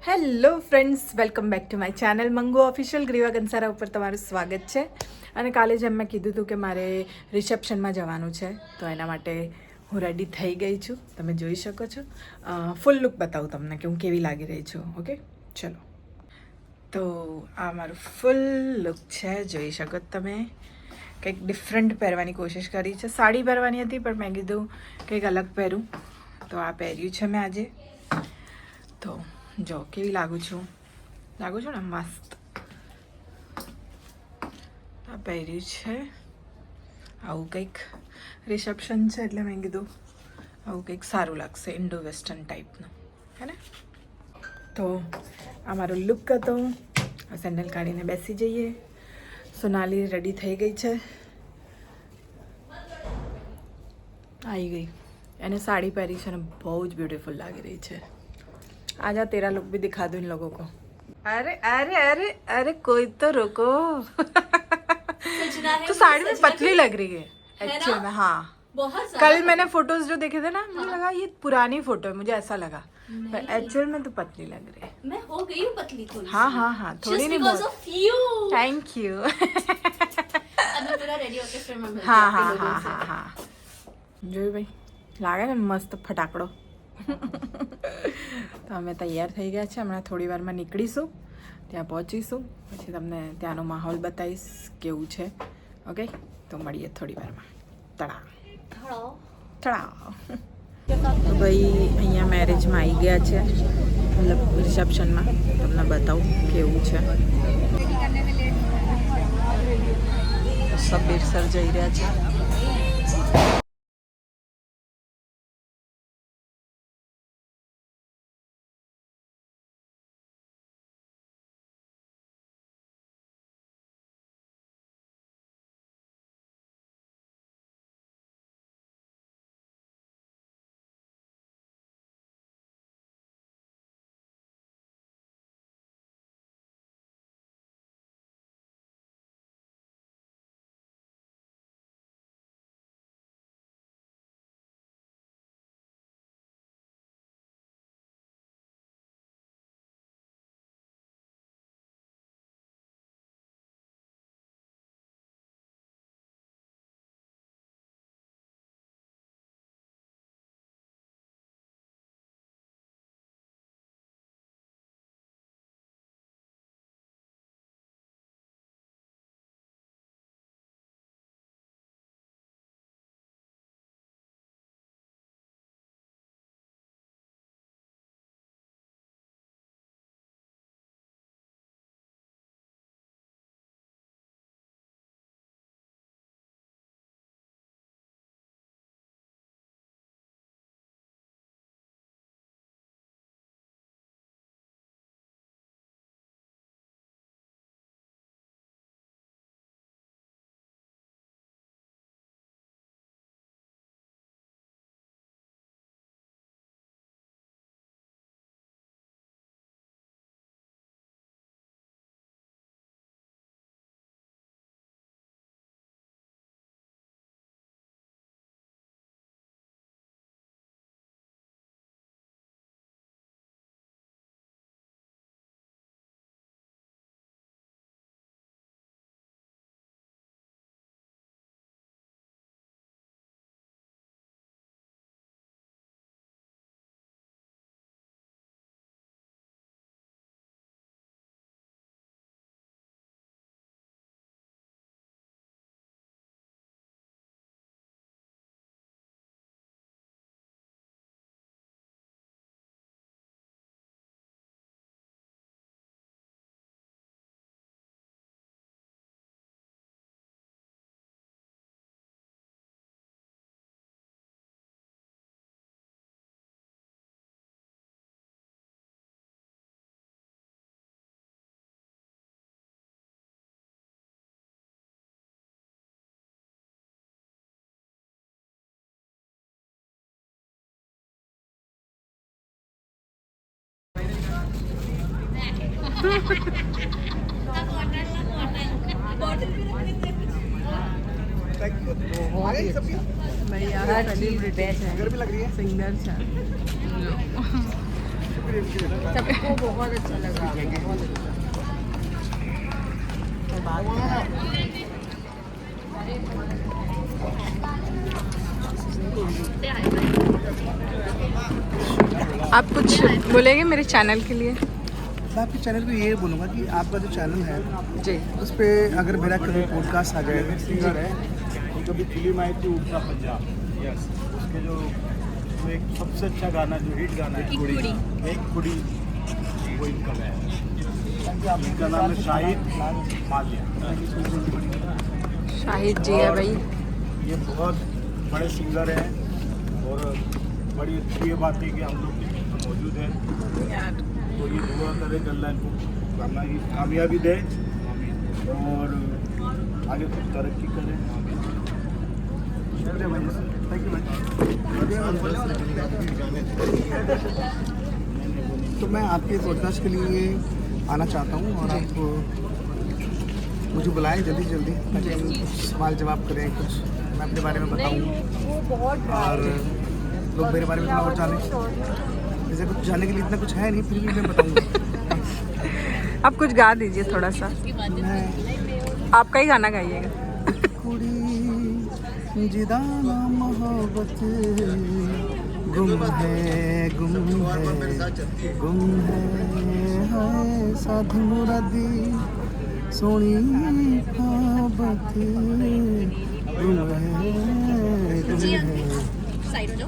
Hello friends, welcome back to my channel Mangu official. Greeva Kansara ઉપર તમારું સ્વાગત છે. અને કાલે જેમ મેં કીધું હતું કે મારે રિસેપ્શનમાં જવાનું છે, તો એના માટે હું રેડી થઈ ગઈ છું. તમે જોઈ શકો છો. ફૂલ લુક બતાવું તમને કે હું કેવી લાગી રહી છું. ઓકે, ચલો. તો આ મારું ફૂલ લુક છે, જોઈ શકો તમે. કંઈક ડિફરન્ટ પહેરવાની કોશિશ કરી છે. સાડી પહેરવાની હતી પણ મેં કીધું કંઈક અલગ પહેરું, તો આ પહેર્યું છે મેં આજે. તો જો કેવી લાગુ છું ને મસ્ત. આ પહેર્યું છે, આવું કંઈક રિસેપ્શન છે એટલે મેં કીધું આવું કંઈક સારું લાગશે, ઇન્ડો વેસ્ટર્ન ટાઈપનું, હે ને. તો આ મારો લુક હતો. આ સેન્ડલ કાઢીને બેસી જઈએ. સોનાલી રેડી થઈ ગઈ છે, આવી ગઈ. એને સાડી પહેરી છે ને બહુ જ બ્યુટીફુલ લાગી રહી છે. आजा तेरा लुक भी दिखा दूं इन लोगों को. अरे अरे अरे अरे कोई तो रुको. तो साड़ी में पतली लग रही है एक्चुअली में. हाँ, बहुत कल मैंने फोटोज जो देखे थे ना, मुझे लगा ये पुरानी फोटो है, मुझे ऐसा लगा, पर एक्चुअल में तो पतली लग रही है. मैं हो गई हूँ पतली थोड़ी. हाँ हाँ हाँ, थोड़ी नहीं बहुत. Thank you. अब पूरा रेडी होके फिर मैं मिलती हाँ हूँ हाँ आपके हाँ लोगों हाँ से. हाँ. જોયું ભાઈ, લાગે ને મસ્ત ફટાકડો. તો અમે તૈયાર થઈ ગયા છે. હમણાં થોડી વારમાં નીકળીશું, ત્યાં પહોંચીશું, પછી તમને ત્યાંનો માહોલ બતાવીશ કેવું છે. ઓકે, તો મળીએ થોડી વારમાં. તળાવ તળાવ. તો ભાઈ અહીંયા મેરેજમાં આવી ગયા છે, મતલબ રિસેપ્શનમાં. તમને બતાવું કેવું છે. સબીર સર જઈ રહ્યા છે. सबको बहुत अच्छा लगा, बहुत अच्छा। आप कुछ बोलेंगे मेरे चैनल के लिए? मैं आपके चैनल को ये बोलूँगा कि आपका जो चैनल है जी उस पर अगर मेरा कभी पॉडकास्ट आ जाएगा, सिंगर है उनका भी फिल्म आई थी उड़ता पंजाब, यस उसके जो एक सबसे अच्छा गाना जो हिट गाना है एक कुड़ी वो इनका है, इनका नाम है शाहिद मालिया। शाहिद जी है भाई। ये बहुत बड़े सिंगर हैं और बड़ी अच्छी ये बात है कि हम लोग मौजूद हैं, तो ये दुआ करें कि अल्लाह इनको कामयाबी दे और आगे कुछ तरक्की करें। तो मैं आपके पॉडकास्ट के लिए आना चाहता हूँ और आप मुझे बुलाएं जल्दी से जल्दी ताकि हम कुछ सवाल जवाब करें, कुछ मैं अपने बारे में बताऊँ और लोग मेरे बारे में थोड़ा और जानें। जैसे कुछ जानने के लिए इतना कुछ है नहीं, फिर भी मैं बताऊँगा। आप कुछ गा दीजिए थोड़ा सा, मैं आपका ही गाना गाइएगा। कुड़ी जिदाना मोहब्बत गुम है हाय साध मुरादी सोनी मोहब्बत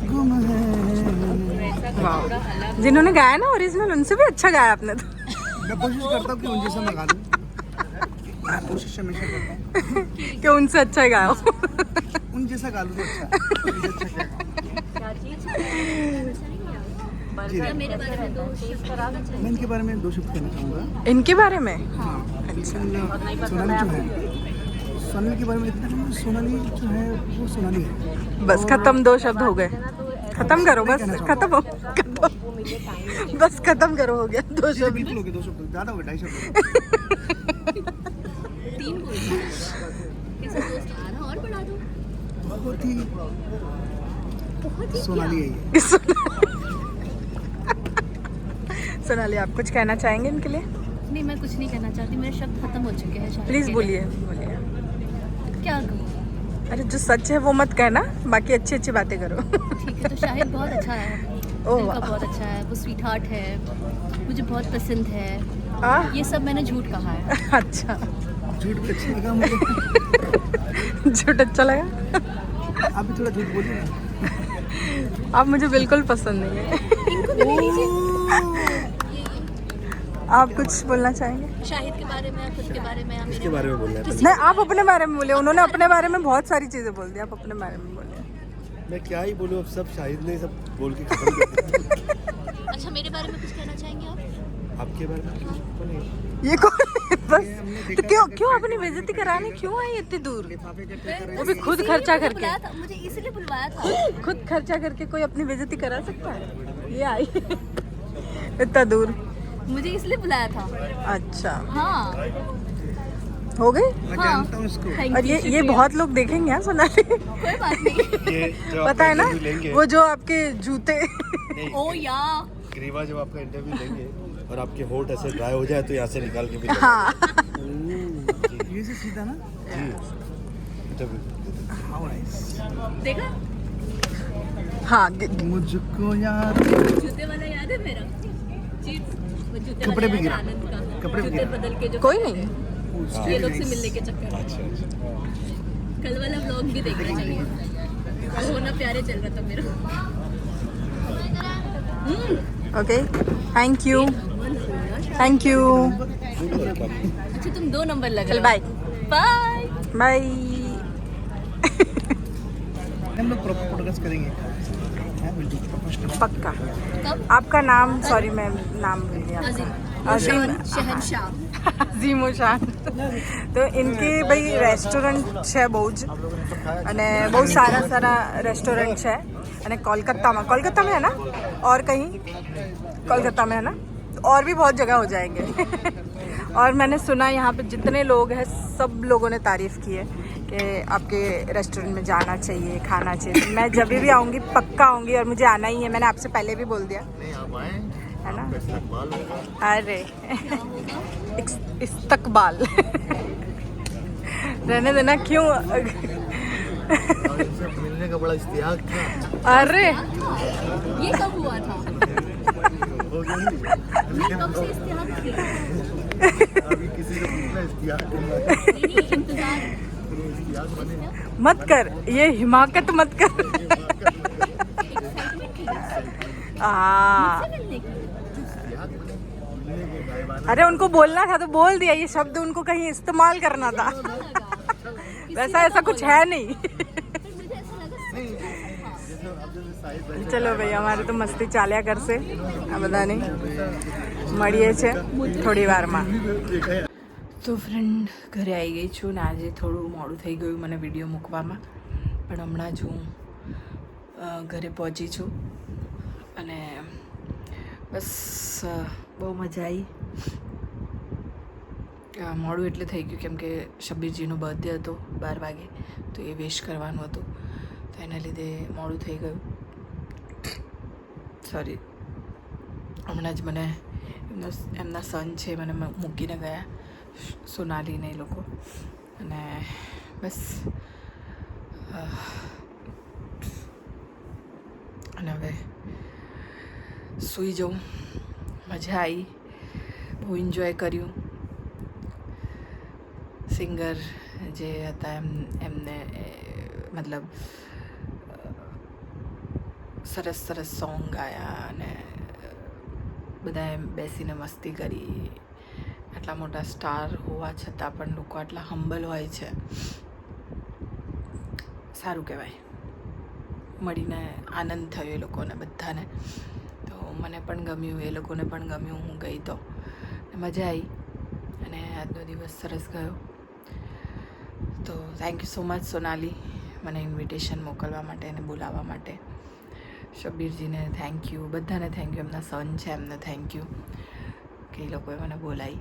गुम है। वाह, जिन्होंने गाया ना ओरिजिनल उनसे भी अच्छा गाया आपने तो। मैं कोशिश करता हूँ कि उन जैसा मैं गा दूँ, मैं कोशिश हमेशा करता हूँ कि उनसे अच्छा गाओ। उन जैसा गा लूँ तो अच्छा। जी, मेरे बारे में दो मैं इनके बारे में 2 शब्द कहना चाहूँगा। इनके बारे में? सोनाली जो है, सोनाली के बारे में इतना कि सोनाली जो है वो सोनाली है। बस खत्म, 2 शब्द हो गए। खत्म करो बस, खत्म बस खत्म करो, हो गया 2 शब्द। बिल्कुल हो गए 2 शब्द, ज़्यादा हो गए 2.5 शब्द। 3 बोल किसी दोस्त आ रहा और बढ़ा दो। बहुत ही सोनाली है ये। सोनाली, आप कुछ कहना चाहेंगे इनके लिए? नहीं, मैं कुछ नहीं कहना चाहती, मेरे शब्द खत्म हो चुके हैं शायद। प्लीज के बोलिए लिए। बोलिए। क्या कहूँ? अरे जो सच है वो मत कहना, बाकी अच्छी अच्छी बातें करो। ठीक है, तो शाहिद बहुत अच्छा है, ओह, दिल का वाह। बहुत अच्छा है, वो स्वीट हार्ट है, मुझे बहुत पसंद है। ये सब मैंने झूठ कहा है। अच्छा, झूठ भी अच्छा लगा मुझे। झूठ अच्छा लगा? आप भी थोड़ा झूठ बोलिए ना। आप मुझे बिल्कुल पसंद नहीं है। आप कुछ बोलना चाहेंगे? शाहिद के बारे में, खुद के बारे में, इसके बारे में बोलना है। नहीं, आप अपने बारे में बोलिए। उन्होंने अपने बारे में बहुत सारी चीजें बोल दी, आप अपने बारे में बोलिए। मैं क्या ही बोलूँ, अब सब शाहिद ने सब बोल के खत्म कर दिया। अच्छा, मेरे बारे में कुछ कहना चाहेंगे आप? आपके बारे में कुछ तो नहीं। ये कौन? बस तो क्यों अपनी बेइज्जती कराने क्यों आई इतनी दूर? वो भी खुद खर्चा करके। बुलाया था, मुझे इसलिए बुलवाया था। खुद खर्चा करके कोई अपनी बेइज्जती करा सकता है? ये आई इतना दूर, मुझे इसलिए बुलाया था। अच्छा हाँ, हो गई। मैं जानता हूँ इसको। थैंक और यू, ये बहुत लोग देखेंगे हाँ सोनाली। कोई बात नहीं। ये जब पता है ना, इंटरव्यू लेंगे, वो जो आपके जूते। ओ या ग्रीवा जब आपका इंटरव्यू लेंगे और आपके होंठ ऐसे ड्राई हो जाए तो यहाँ से निकाल के भी हाँ ये से सीधा ना। Interview how nice. देखा, हाँ मुझको याद जूते वाला याद है मेरा चीट, वो जूते कपड़े वाला भी याद गिरा। है आनंद का, कपड़े भी जूते गिरा। बदल के जो कोई नहीं। ये लोग से मिलने के चक्कर में। अच्छा अच्छा। कल वाला व्लॉग भी देखना चाहिए, वो ना प्यारे चल रहा था मेरा। Okay, thank you thank you, अच्छा, तुम 2 नंबर लगा। चल बाय बाय। बाय। हम लोग प्रॉपर पॉडकास्ट करेंगे। हाँ, बिल्कुल प्रोफेशनल। पक्का। कब? आपका नाम, सॉरी मैं नाम भूल गया अजीम, आपका। अजीम शहनशाह। अजीम शान। तो इनके भाई રેસ્ટોરન્ટ છે બહુ જ, અને બહુ સારા રેસ્ટોરન્ટ છે, અને कोलकाता में है ना, और कहीं कोलकाता में है ना, और भी बहुत जगह हो जाएंगे। और मैंने सुना यहाँ पे जितने लोग हैं सब लोगों ने तारीफ़ की है कि आपके रेस्टोरेंट में जाना चाहिए, खाना चाहिए। मैं जब भी आऊँगी पक्का आऊँगी, और मुझे आना ही है। मैंने आपसे पहले भी बोल दिया है ना? इस्तकबाल होगा। अरे इस्तकबाल रहने देना, क्यों? और इनसे मिलने का बड़ा इश्तियाक था। अरे ये कब हुआ था? हो गया नहीं? ये कब से इस्तेमाल किया? अभी किसी को पूछना इश्तियाक करना है, नहीं, इंतजार तो वो इश्तियाक बने। मत कर, ये हिमाकत मत कर। मिलने की। मिलने के गायबाना अरे उनको बोलना था तो बोल दिया, ये शब्द उनको कहीं इस्तेमाल करना था। वैसा ऐसा कुछ है नहीं। मुझे ऐसा लगा जैसे अब जैसे साहिब बैठे ચલો ભાઈ, અમારે તો મસ્તી ચાલ્યા કરશે આ બધાની. મળીએ છે થોડી વારમાં. તો ફ્રેન્ડ, ઘરે આવી ગઈ છું ને આજે થોડું મોડું થઈ ગયું મને વિડીયો મૂકવામાં, પણ હમણાં જ હું ઘરે પહોંચી છું અને બસ બહુ મજા આવી. મોડું એટલે થઈ ગયું કેમ કે શબ્બીરજીનો બર્થડે હતો 12 વાગે, તો એ વિશ કરવાનું હતું, તો એના લીધે મોડું થઈ ગયું. સોરી. હમણાં જ મને એમના સન છે મને મૂકીને ગયા, સોનાલીને એ લોકો, અને બસ અને હવે સૂઈ જાઉં. મજા આવી, બહુ એન્જોય કર્યું. સિંગર જે હતા એમને મતલબ સરસ સરસ સોંગ ગાયા અને બધાએ બેસીને મસ્તી કરી. આટલા મોટા સ્ટાર હોવા છતાં પણ લોકો આટલા હમ્બલ હોય છે, સારું કહેવાય. મળીને આનંદ થયો એ લોકોને બધાને, તો મને પણ ગમ્યું, એ લોકોને પણ ગમ્યું. હું ગઈ તો મજા આવી અને આજનો દિવસ સરસ ગયો. તો thank you so much Sonali, મને ઇન્વિટેશન મોકલવા માટે અને બોલાવવા માટે. શબ્બીરજીને થેન્ક યુ, બધાને થેન્ક યુ. એમના સન છે એમને થેન્ક યુ કે એ લોકોએ મને બોલાવી.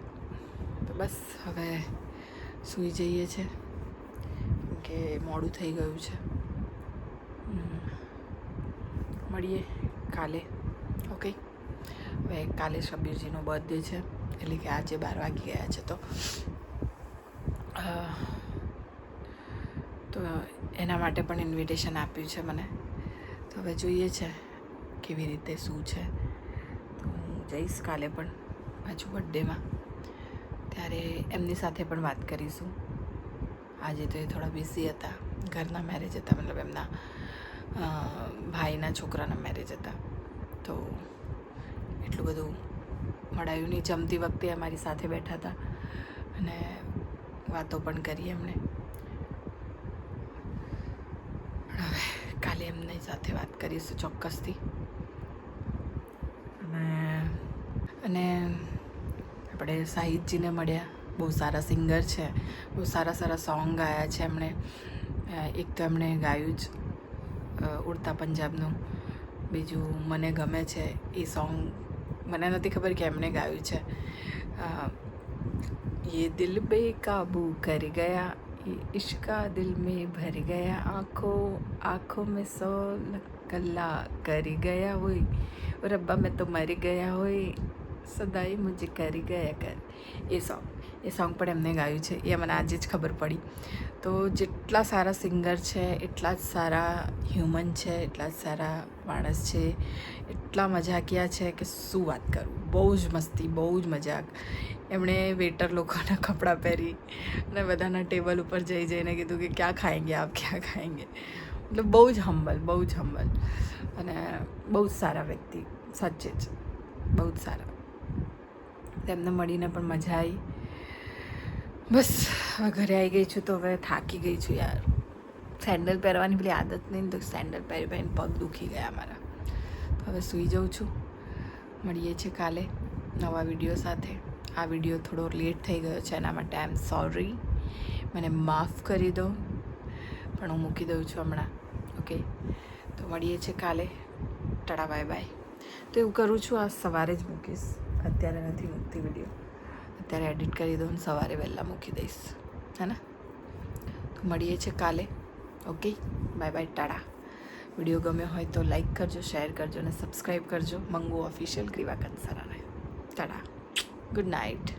તો બસ હવે સૂઈ જઈએ છે કે મોડું થઈ ગયું છે. મળીએ કાલે. ઓકે, હવે કાલે શબ્બીરજીનો બર્થડે છે, એટલે કે આજે 12 વાગી ગયા છે, તો એના માટે પણ ઇન્વિટેશન આપ્યું છે મને. તો હવે જોઈએ છે કેવી રીતે શું છે. તો હું જઈશ કાલે પણ પાછું બર્થડેમાં, ત્યારે એમની સાથે પણ વાત કરીશું. આજે તો એ થોડા બિઝી હતા, ઘરના મેરેજ હતા, મતલબ એમના ભાઈના છોકરાના મેરેજ હતા, તો એટલું બધું મળાયું નહીં. જમતી વખતે અમારી સાથે બેઠા હતા અને વાતો પણ કરી એમણે. હવે કાલે એમની સાથે વાત કરીશું ચોક્કસથી. અને આપણે સાહિદજીને મળ્યા, બહુ સારા સિંગર છે, બહુ સારા સારા સોંગ ગાયા છે એમણે. એક તો એમણે ગાયું જ ઉડતા પંજાબનું, બીજું મને ગમે છે એ સોંગ, મને નથી ખબર કે એમણે ગાયું છે. ये दिल बेकाबू कर गया, ये इश्का दिल में भर गया, आँखों में 100 कल्ला कर गया होय, और अब्बा मैं तो मर गया होय, સદાઈ મુझे કરી ગયા કર. એ સોંગ પણ એમને ગાયું છે, એ મને આજે જ ખબર પડી. તો જેટલા સારા સિંગર છે એટલા જ સારા હ્યુમન છે, એટલા જ સારા માણસ છે, એટલા મજાકિયા છે કે શું વાત કરું. બહુ જ મસ્તી, બહુ જ મજાક. એમણે વેટર લોકોના કપડાં પહેરી અને બધાના ટેબલ ઉપર જઈને કીધું કે ક્યાં ખાएंगे આપ, ક્યાં ખાएंगे. મતલબ બહુ જ હમ્બલ, બહુ જ હમ્બલ અને બહુ જ સારા વ્યક્તિ, સાચે જ બહુ જ સારા. તેમને મળીને પણ મજા આવી. બસ હવે ઘરે આવી ગઈ છું, તો હવે થાકી ગઈ છું યાર. સેન્ડલ પહેરવાની પેલી આદત નહીં, તો સેન્ડલ પહેરી પહેરીને પગ દુખી ગયા મારા. તો હવે સૂઈ જાઉં છું. મળીએ છીએ કાલે નવા વિડીયો સાથે. આ વિડીયો થોડો લેટ થઈ ગયો છે, એના માટે આઈ એમ સોરી, મને માફ કરી દો, પણ હું મૂકી દઉં છું હમણાં. ઓકે, તો મળીએ છીએ કાલે. Tata, bye bye. તો એવું કરું છું, આ સવારે જ મૂકીશ, અત્યારે નથી મૂકતી વિડીયો. અત્યારે એડિટ કરી દઉં, સવારે વહેલા મૂકી દઈશ, હે ને? તો મળીએ છીએ કાલે. Okay, bye bye, Tata. Video ગમ્યો હોય તો લાઈક કરજો, શેર કરજો અને સબસ્ક્રાઈબ કરજો મંગુ ઓફિશિયલ ગ્રીવા કંસારાને. Tata, good night.